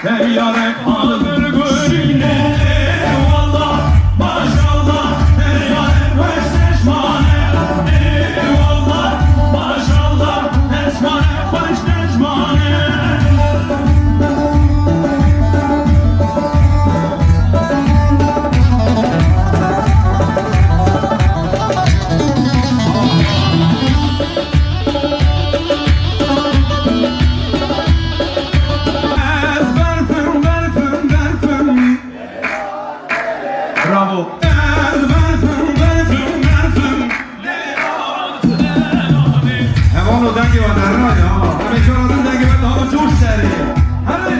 her yare alır gönlüne. Eyvallah, maşallah, her yare hoşleşmane. Eyvallah, maşallah, esmane hoşleşmane. Bravo. Hemen o dengi var derler ya. Hemen çoğunun dengi var daha çok seri. Hadi.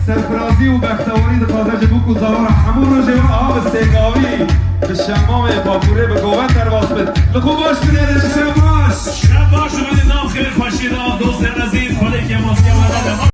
سرفرازی و بختواری دخوازه جبوک و زوارا همون رو جوان آب استیقاوی به شمام پاپوره به گوان در واسبت لخو باش بینه